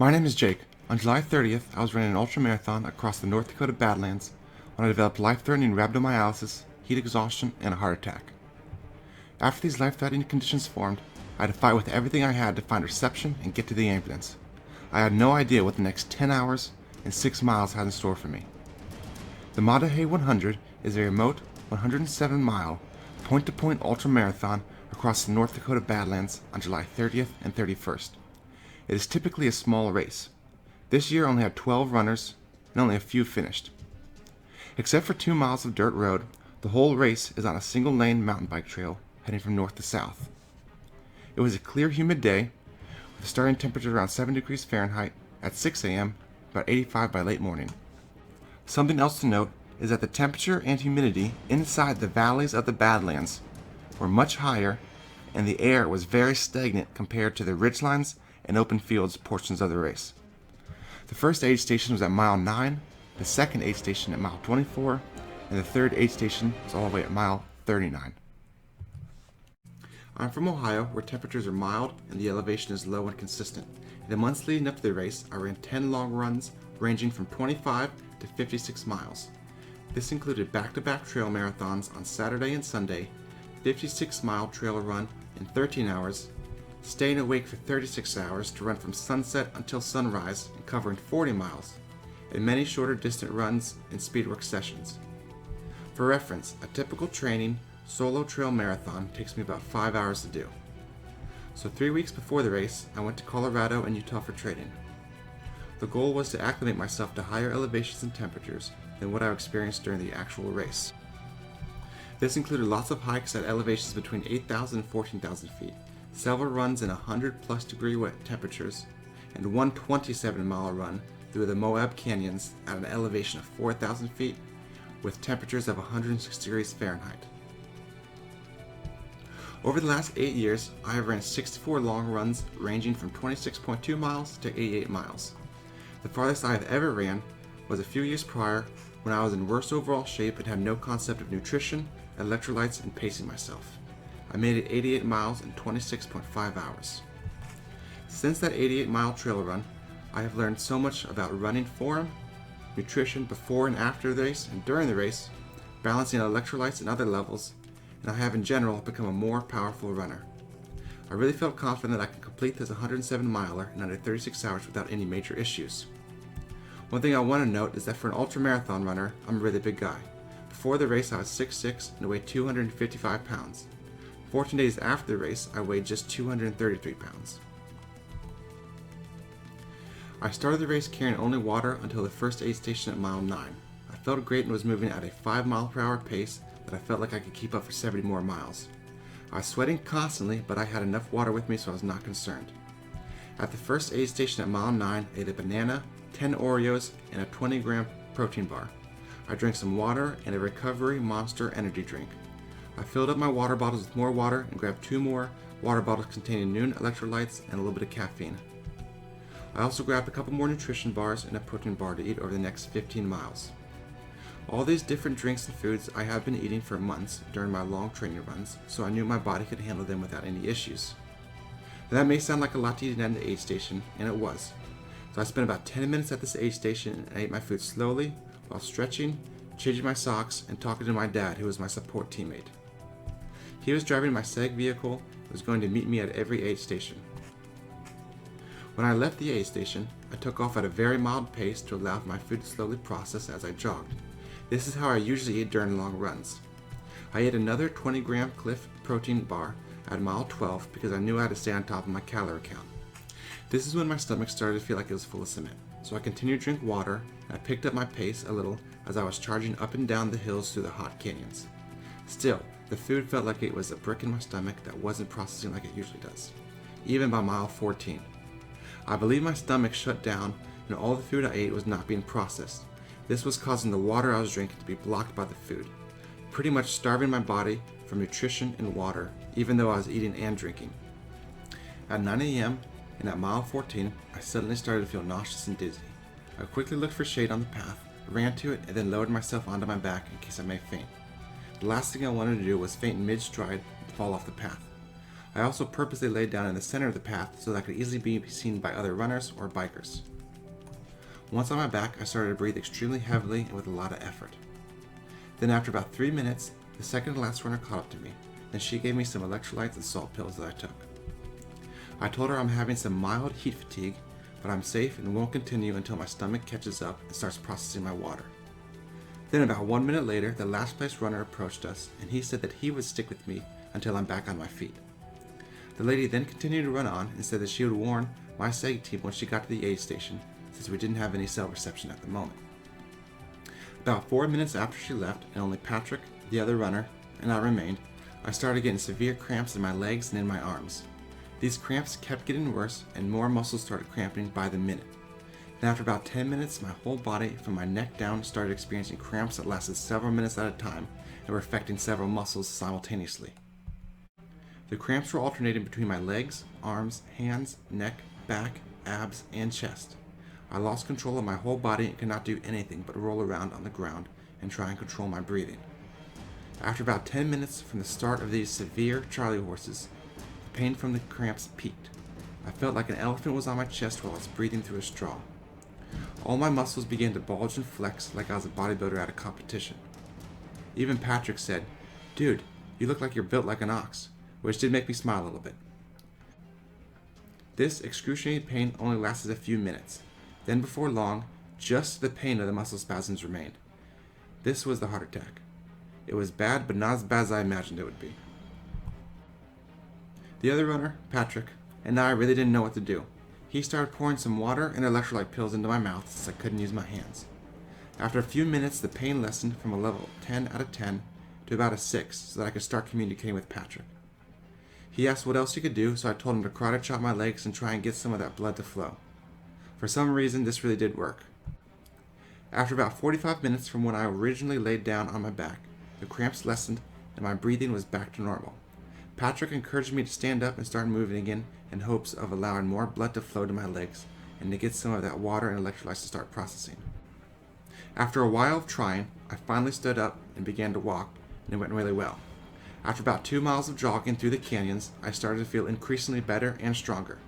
My name is Jake. On July 30th, I was running an ultramarathon across the North Dakota Badlands when I developed life-threatening rhabdomyolysis, heat exhaustion, and a heart attack. After these life-threatening conditions formed, I had to fight with everything I had to find reception and get to the ambulance. I had no idea what the next 10 hours and 6 miles had in store for me. The Maah Daah Hey 100 is a remote 107-mile point-to-point ultramarathon across the North Dakota Badlands on July 30th and 31st. It is typically a small race. This year only had 12 runners and only a few finished. Except for 2 miles of dirt road, the whole race is on a single-lane mountain bike trail heading from north to south. It was a clear, humid day with a starting temperature around 7 degrees Fahrenheit at 6 a.m., about 85 by late morning. Something else to note is that the temperature and humidity inside the valleys of the Badlands were much higher, and the air was very stagnant compared to the ridgelines and open fields portions of the race. The first aid station was at mile 9, the second aid station at mile 24, and the third aid station was all the way at mile 39. I'm from Ohio, where temperatures are mild and the elevation is low and consistent. In the months leading up to the race, I ran 10 long runs ranging from 25 to 56 miles. This included back-to-back trail marathons on Saturday and Sunday, 56-mile trail run in 13 hours, staying awake for 36 hours to run from sunset until sunrise and covering 40 miles, and many shorter distant runs and speedwork sessions. For reference, a typical training solo trail marathon takes me about 5 hours to do. So 3 weeks before the race, I went to Colorado and Utah for training. The goal was to acclimate myself to higher elevations and temperatures than what I experienced during the actual race. This included lots of hikes at elevations between 8,000 and 14,000 feet, several runs in 100+ degree wet temperatures, and one 27-mile run through the Moab Canyons at an elevation of 4,000 feet with temperatures of 106 degrees Fahrenheit. Over the last 8 years, I have ran 64 long runs ranging from 26.2 miles to 88 miles. The farthest I have ever ran was a few years prior when I was in worse overall shape and had no concept of nutrition, electrolytes, and pacing myself. I made it 88 miles in 26.5 hours. Since that 88-mile trail run, I have learned so much about running form, nutrition before and after the race and during the race, balancing electrolytes and other levels, and I have in general become a more powerful runner. I really felt confident that I could complete this 107-miler in under 36 hours without any major issues. One thing I want to note is that for an ultramarathon runner, I'm a really big guy. Before the race I was 6'6" and weighed 255 pounds. 14 days after the race, I weighed just 233 pounds. I started the race carrying only water until the first aid station at mile 9. I felt great and was moving at a 5-mile-per-hour pace that I felt like I could keep up for 70 more miles. I was sweating constantly, but I had enough water with me so I was not concerned. At the first aid station at mile 9, I ate a banana, 10 Oreos, and a 20-gram protein bar. I drank some water and a Recovery Monster energy drink. I filled up my water bottles with more water and grabbed 2 more water bottles containing noon electrolytes and a little bit of caffeine. I also grabbed a couple more nutrition bars and a protein bar to eat over the next 15 miles. All these different drinks and foods I have been eating for months during my long training runs, so I knew my body could handle them without any issues. Now, that may sound like a lot to eat at the aid station, and it was. So I spent about 10 minutes at this aid station and ate my food slowly while stretching, changing my socks, and talking to my dad, who was my support teammate. He was driving my SEG vehicle and was going to meet me at every aid station. When I left the aid station, I took off at a very mild pace to allow my food to slowly process as I jogged. This is how I usually eat during long runs. I ate another 20-gram Cliff protein bar at mile 12 because I knew I had to stay on top of my calorie count. This is when my stomach started to feel like it was full of cement, so I continued to drink water and I picked up my pace a little as I was charging up and down the hills through the hot canyons. Still, the food felt like it was a brick in my stomach that wasn't processing like it usually does, even by mile 14. I believe my stomach shut down and all the food I ate was not being processed. This was causing the water I was drinking to be blocked by the food, pretty much starving my body from nutrition and water, even though I was eating and drinking. At 9 a.m. and at mile 14, I suddenly started to feel nauseous and dizzy. I quickly looked for shade on the path, ran to it, and then lowered myself onto my back in case I may faint. The last thing I wanted to do was faint mid-stride and fall off the path. I also purposely laid down in the center of the path so that I could easily be seen by other runners or bikers. Once on my back, I started to breathe extremely heavily and with a lot of effort. Then after about 3 minutes, the second to last runner caught up to me, and she gave me some electrolytes and salt pills that I took. I told her I'm having some mild heat fatigue, but I'm safe and won't continue until my stomach catches up and starts processing my water. Then about 1 minute later, the last place runner approached us, and he said that he would stick with me until I'm back on my feet. The lady then continued to run on and said that she would warn my SEG team when she got to the aid station, since we didn't have any cell reception at the moment. About 4 minutes after she left, and only Patrick, the other runner, and I remained, I started getting severe cramps in my legs and in my arms. These cramps kept getting worse, and more muscles started cramping by the minute. Then after about 10 minutes, my whole body, from my neck down, started experiencing cramps that lasted several minutes at a time, and were affecting several muscles simultaneously. The cramps were alternating between my legs, arms, hands, neck, back, abs, and chest. I lost control of my whole body and could not do anything but roll around on the ground and try and control my breathing. After about 10 minutes from the start of these severe Charlie horses, the pain from the cramps peaked. I felt like an elephant was on my chest while I was breathing through a straw. All my muscles began to bulge and flex like I was a bodybuilder at a competition. Even Patrick said, "Dude, you look like you're built like an ox," which did make me smile a little bit. This excruciating pain only lasted a few minutes. Then before long, just the pain of the muscle spasms remained. This was the heart attack. It was bad, but not as bad as I imagined it would be. The other runner, Patrick, and I really didn't know what to do. He started pouring some water and electrolyte pills into my mouth since I couldn't use my hands. After a few minutes, the pain lessened from a level 10 out of 10 to about a 6 so that I could start communicating with Patrick. He asked what else he could do, so I told him to karate chop my legs and try and get some of that blood to flow. For some reason, this really did work. After about 45 minutes from when I originally laid down on my back, the cramps lessened and my breathing was back to normal. Patrick encouraged me to stand up and start moving again in hopes of allowing more blood to flow to my legs and to get some of that water and electrolytes to start processing. After a while of trying, I finally stood up and began to walk, and it went really well. After about 2 miles of jogging through the canyons, I started to feel increasingly better and stronger.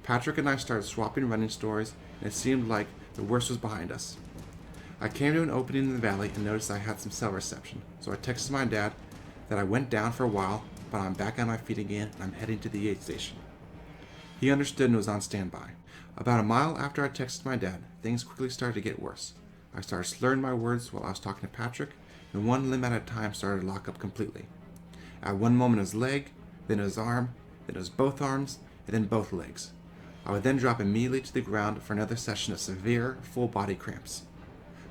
Patrick and I started swapping running stories, and it seemed like the worst was behind us. I came to an opening in the valley and noticed I had some cell reception, so I texted my dad that I went down for a while, but I'm back on my feet again and I'm heading to the aid station. He understood and was on standby. About a mile after I texted my dad, things quickly started to get worse. I started slurring my words while I was talking to Patrick, and one limb at a time started to lock up completely. At one moment it was leg, then it was arm, then it was both arms, and then both legs. I would then drop immediately to the ground for another session of severe, full body cramps.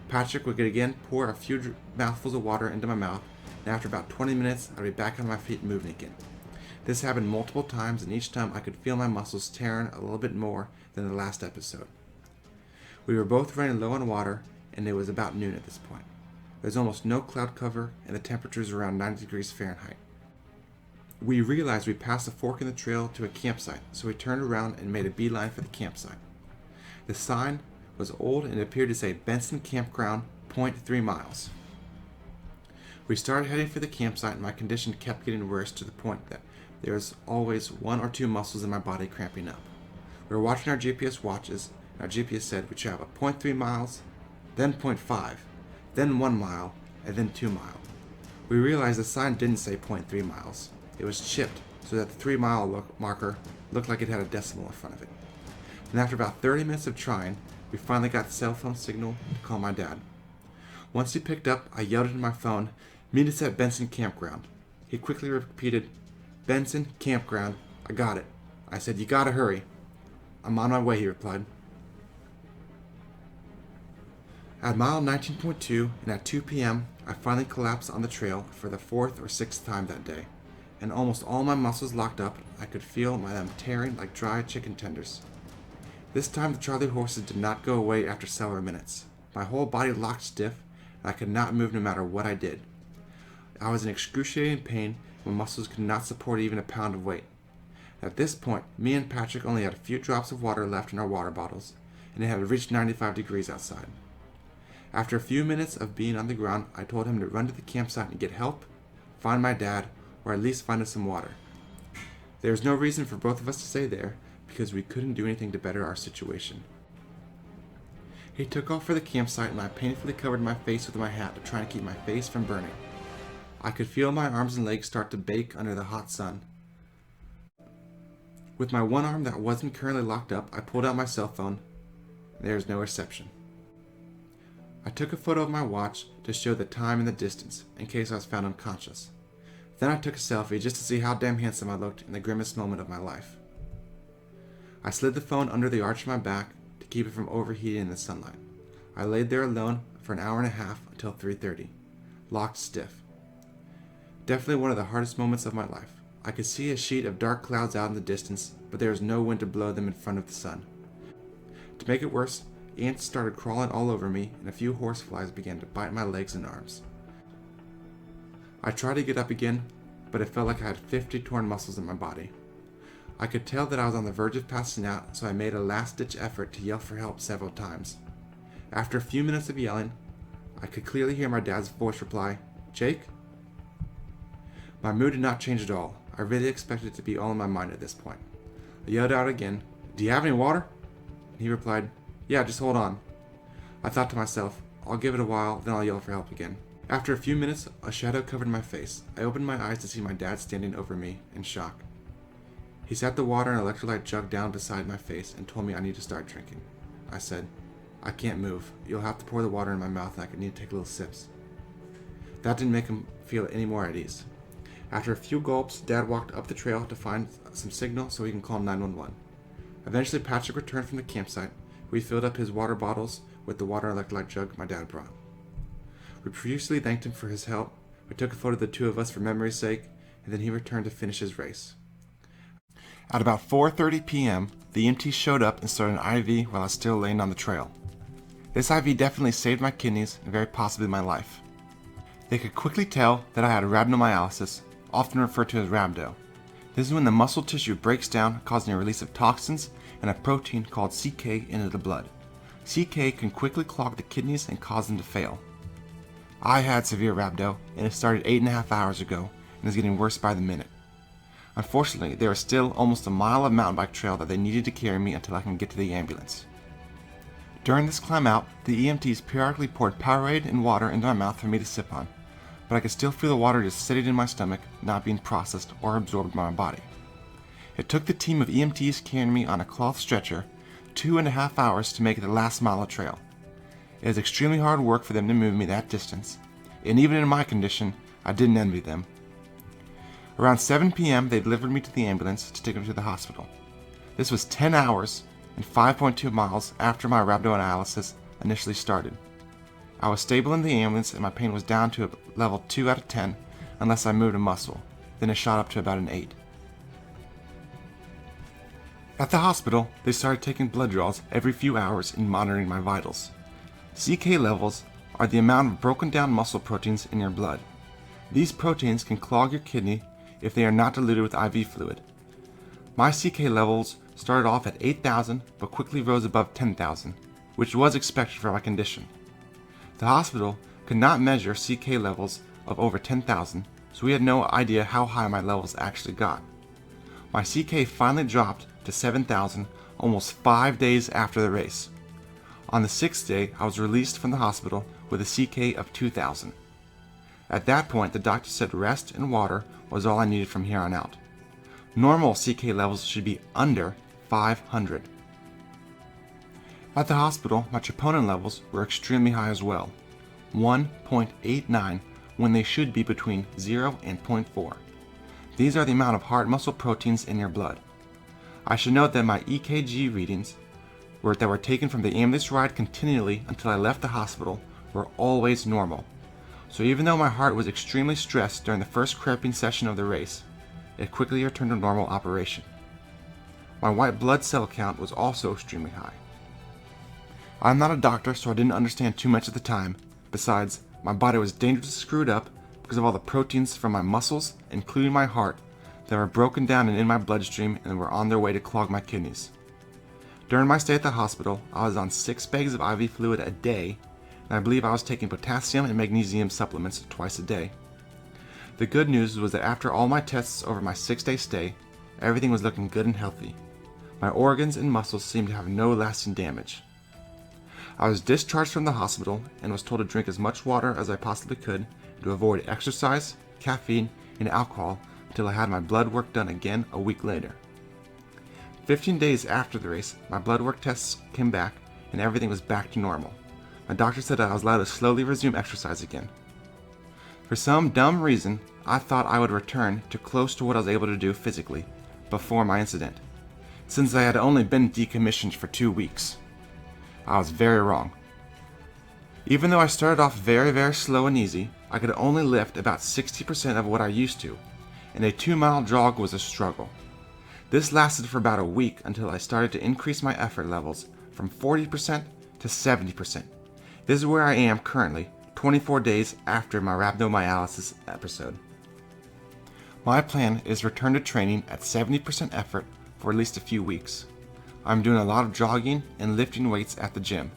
Patrick would again pour a few mouthfuls of water into my mouth, and after about 20 minutes, I'd be back on my feet and moving again. This happened multiple times, and each time I could feel my muscles tearing a little bit more than the last episode. We were both running low on water, and it was about noon at this point. There's almost no cloud cover, and the temperature's around 90 degrees Fahrenheit. We realized we passed a fork in the trail to a campsite, so we turned around and made a beeline for the campsite. The sign was old and appeared to say Benson Campground, 0.3 miles. We started heading for the campsite, and my condition kept getting worse to the point that there was always 1 or 2 muscles in my body cramping up. We were watching our GPS watches, and our GPS said we traveled 0.3 miles, then 0.5, then 1 mile, and then 2 miles. We realized the sign didn't say 0.3 miles. It was chipped so that the 3-mile marker looked like it had a decimal in front of it. And after about 30 minutes of trying, we finally got the cell phone signal to call my dad. Once he picked up, I yelled into my phone, "Meet us at Benson Campground." He quickly repeated, "Benson Campground, I got it." I said, "You gotta hurry." "I'm on my way," he replied. At mile 19.2 and at 2 p.m., I finally collapsed on the trail for the 4th or 6th time that day, and almost all my muscles locked up. I could feel them tearing like dry chicken tenders. This time the Charlie horses did not go away after several minutes. My whole body locked stiff, and I could not move no matter what I did. I was in excruciating pain, and my muscles could not support even a pound of weight. At this point, me and Patrick only had a few drops of water left in our water bottles, and it had reached 95 degrees outside. After a few minutes of being on the ground, I told him to run to the campsite and get help, find my dad, or at least find us some water. There was no reason for both of us to stay there because we couldn't do anything to better our situation. He took off for the campsite and I painfully covered my face with my hat to try and keep my face from burning. I could feel my arms and legs start to bake under the hot sun. With my one arm that wasn't currently locked up, I pulled out my cell phone. There was no reception. I took a photo of my watch to show the time and the distance, in case I was found unconscious. Then I took a selfie just to see how damn handsome I looked in the grimmest moment of my life. I slid the phone under the arch of my back to keep it from overheating in the sunlight. I laid there alone for an hour and a half until 3:30, locked stiff. Definitely one of the hardest moments of my life. I could see a sheet of dark clouds out in the distance, but there was no wind to blow them in front of the sun. To make it worse, ants started crawling all over me and a few horseflies began to bite my legs and arms. I tried to get up again, but it felt like I had 50 torn muscles in my body. I could tell that I was on the verge of passing out, so I made a last-ditch effort to yell for help several times. After a few minutes of yelling, I could clearly hear my dad's voice reply, "Jake?" My mood did not change at all. I really expected it to be all in my mind at this point. I yelled out again, "Do you have any water?" And he replied, "Yeah, just hold on." I thought to myself, I'll give it a while, then I'll yell for help again. After a few minutes, a shadow covered my face. I opened my eyes to see my dad standing over me in shock. He set the water and electrolyte jug down beside my face and told me I need to start drinking. I said, "I can't move. You'll have to pour the water in my mouth and I need to take little sips." That didn't make him feel any more at ease. After a few gulps, Dad walked up the trail to find some signal so he can call 911. Eventually, Patrick returned from the campsite. We filled up his water bottles with the water electrolyte jug my dad brought. We profusely thanked him for his help. We took a photo of the two of us for memory's sake, and then he returned to finish his race. At about 4:30 p.m., the EMTs showed up and started an IV while I was still laying on the trail. This IV definitely saved my kidneys and very possibly my life. They could quickly tell that I had rhabdomyolysis, often referred to as rhabdo. This is when the muscle tissue breaks down, causing a release of toxins and a protein called CK into the blood. CK can quickly clog the kidneys and cause them to fail. I had severe rhabdo, and it started 8.5 hours ago and is getting worse by the minute. Unfortunately, there is still almost a mile of mountain bike trail that they needed to carry me until I can get to the ambulance. During this climb out, the EMTs periodically poured Powerade and water into my mouth for me to sip on, but I could still feel the water just sitting in my stomach, not being processed or absorbed by my body. It took the team of EMTs carrying me on a cloth stretcher 2.5 hours to make it the last mile of trail. It was extremely hard work for them to move me that distance, and even in my condition, I didn't envy them. Around 7 p.m., they delivered me to the ambulance to take me to the hospital. This was 10 hours and 5.2 miles after my rhabdomyolysis initially started. I was stable in the ambulance and my pain was down to a level 2 out of 10 unless I moved a muscle. Then it shot up to about an 8. At the hospital, they started taking blood draws every few hours and monitoring my vitals. CK levels are the amount of broken down muscle proteins in your blood. These proteins can clog your kidney if they are not diluted with IV fluid. My CK levels started off at 8,000 but quickly rose above 10,000, which was expected for my condition. The hospital could not measure CK levels of over 10,000, so we had no idea how high my levels actually got. My CK finally dropped to 7,000 almost 5 days after the race. On the 6th day, I was released from the hospital with a CK of 2,000. At that point, the doctor said rest and water was all I needed from here on out. Normal CK levels should be under 500. At the hospital, my troponin levels were extremely high as well, 1.89 when they should be between 0 and 0.4. These are the amount of heart muscle proteins in your blood. I should note that my EKG readings that were taken from the ambulance ride continually until I left the hospital were always normal. So even though my heart was extremely stressed during the first cramping session of the race, it quickly returned to normal operation. My white blood cell count was also extremely high. I'm not a doctor, so I didn't understand too much at the time. Besides, my body was dangerously screwed up because of all the proteins from my muscles, including my heart, that were broken down and in my bloodstream and were on their way to clog my kidneys. During my stay at the hospital, I was on 6 bags of IV fluid a day, and I believe I was taking potassium and magnesium supplements twice a day. The good news was that after all my tests over my 6-day stay, everything was looking good and healthy. My organs and muscles seemed to have no lasting damage. I was discharged from the hospital and was told to drink as much water as I possibly could and to avoid exercise, caffeine, and alcohol until I had my blood work done again a week later. 15 days after the race, my blood work tests came back and everything was back to normal. My doctor said I was allowed to slowly resume exercise again. For some dumb reason, I thought I would return to close to what I was able to do physically before my incident, since I had only been decommissioned for 2 weeks. I was very wrong. Even though I started off very slow and easy, I could only lift about 60% of what I used to, and a 2-mile jog was a struggle. This lasted for about a week until I started to increase my effort levels from 40% to 70%. This is where I am currently, 24 days after my rhabdomyolysis episode. My plan is return to training at 70% effort for at least a few weeks. I'm doing a lot of jogging and lifting weights at the gym.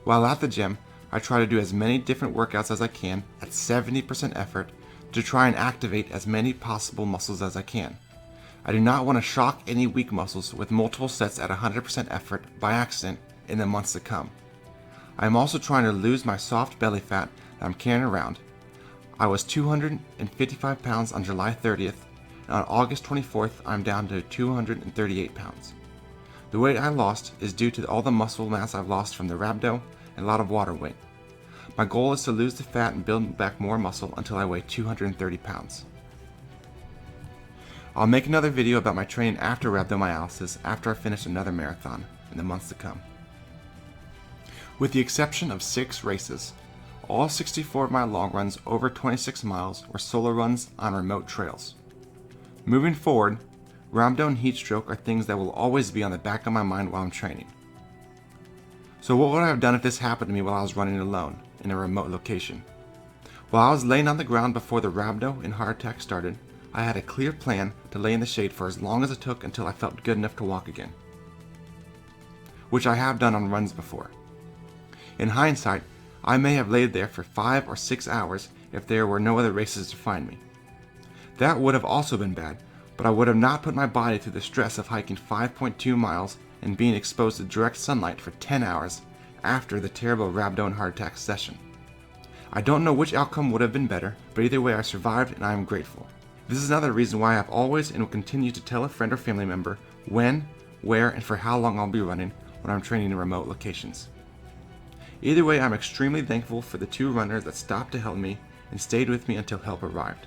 While at the gym, I try to do as many different workouts as I can at 70% effort to try and activate as many possible muscles as I can. I do not want to shock any weak muscles with multiple sets at 100% effort by accident in the months to come. I am also trying to lose my soft belly fat that I'm carrying around. I was 255 pounds on July 30th, and on August 24th I'm down to 238 pounds. The weight I lost is due to all the muscle mass I've lost from the rhabdo and a lot of water weight. My goal is to lose the fat and build back more muscle until I weigh 230 pounds. I'll make another video about my training after rhabdomyolysis after I finish another marathon in the months to come. With the exception of 6 races, all 64 of my long runs over 26 miles were solo runs on remote trails. Moving forward, rhabdo and heat stroke are things that will always be on the back of my mind while I'm training. So what would I have done if this happened to me while I was running alone in a remote location? While I was laying on the ground before the rhabdo and heart attack started, I had a clear plan to lay in the shade for as long as it took until I felt good enough to walk again, which I have done on runs before. In hindsight, I may have laid there for 5 or 6 hours if there were no other races to find me. That would have also been bad, but I would have not put my body through the stress of hiking 5.2 miles and being exposed to direct sunlight for 10 hours after the terrible rhabdo and heart attack session. I don't know which outcome would have been better, but either way I survived and I am grateful. This is another reason why I have always and will continue to tell a friend or family member when, where, and for how long I'll be running when I'm training in remote locations. Either way, I'm extremely thankful for the 2 runners that stopped to help me and stayed with me until help arrived.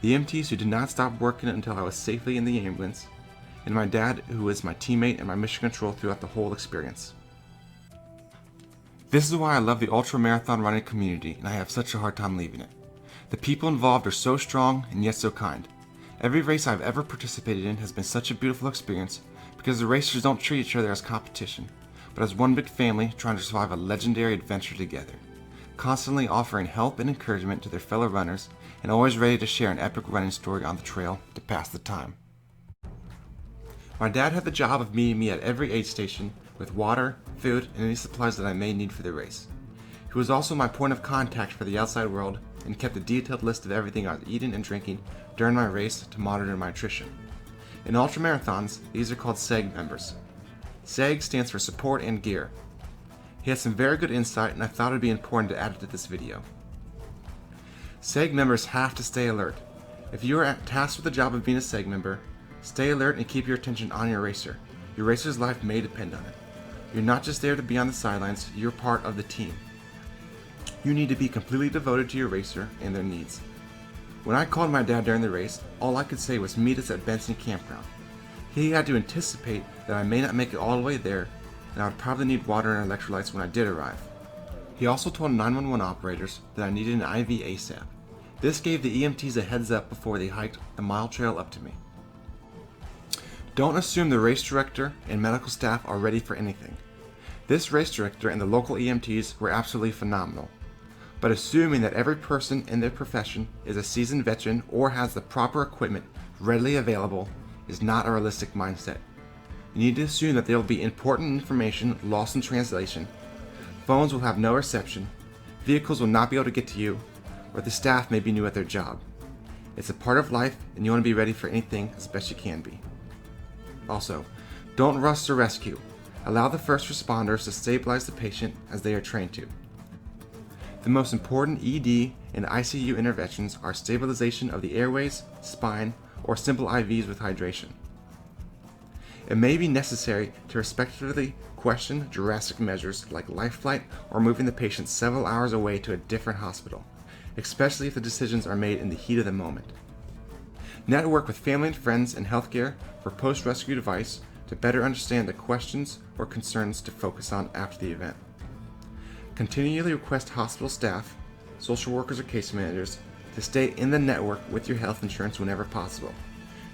The EMTs who did not stop working until I was safely in the ambulance, and my dad who was my teammate and my mission control throughout the whole experience. This is why I love the ultramarathon running community and I have such a hard time leaving it. The people involved are so strong and yet so kind. Every race I've ever participated in has been such a beautiful experience because the racers don't treat each other as competition, but as one big family trying to survive a legendary adventure together, constantly offering help and encouragement to their fellow runners and always ready to share an epic running story on the trail to pass the time. My dad had the job of meeting me at every aid station with water, food, and any supplies that I may need for the race. He was also my point of contact for the outside world and kept a detailed list of everything I was eating and drinking during my race to monitor my nutrition. In ultramarathons, these are called SEG members. SEG stands for support and gear. He has some very good insight and I thought it would be important to add it to this video. SEG members have to stay alert. If you are tasked with the job of being a SEG member, stay alert and keep your attention on your racer. Your racer's life may depend on it. You're not just there to be on the sidelines, you're part of the team. You need to be completely devoted to your racer and their needs. When I called my dad during the race, all I could say was meet us at Benson Campground. He had to anticipate that I may not make it all the way there, and I would probably need water and electrolytes when I did arrive. He also told 911 operators that I needed an IV ASAP. This gave the EMTs a heads up before they hiked the mile trail up to me. Don't assume the race director and medical staff are ready for anything. This race director and the local EMTs were absolutely phenomenal. But assuming that every person in their profession is a seasoned veteran or has the proper equipment readily available is not a realistic mindset. You need to assume that there will be important information lost in translation, phones will have no reception, vehicles will not be able to get to you, or the staff may be new at their job. It's a part of life, and you want to be ready for anything as best you can be. Also, don't rush the rescue. Allow the first responders to stabilize the patient as they are trained to. The most important ED and ICU interventions are stabilization of the airways, spine, or simple IVs with hydration. It may be necessary to respectfully question drastic measures like life flight or moving the patient several hours away to a different hospital, especially if the decisions are made in the heat of the moment. Network with family and friends in healthcare for post-rescue advice to better understand the questions or concerns to focus on after the event. Continually request hospital staff, social workers or case managers to stay in the network with your health insurance whenever possible.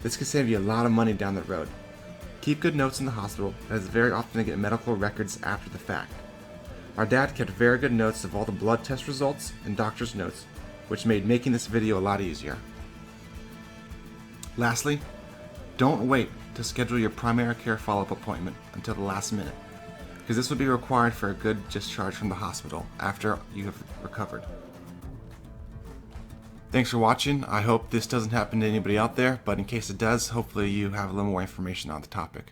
This can save you a lot of money down the road. Keep good notes in the hospital, as it's very often to get medical records after the fact. Our dad kept very good notes of all the blood test results and doctor's notes, which made making this video a lot easier. Lastly, don't wait to schedule your primary care follow-up appointment until the last minute, because this will be required for a good discharge from the hospital after you have recovered. Thanks for watching. I hope this doesn't happen to anybody out there, but in case it does, hopefully you have a little more information on the topic.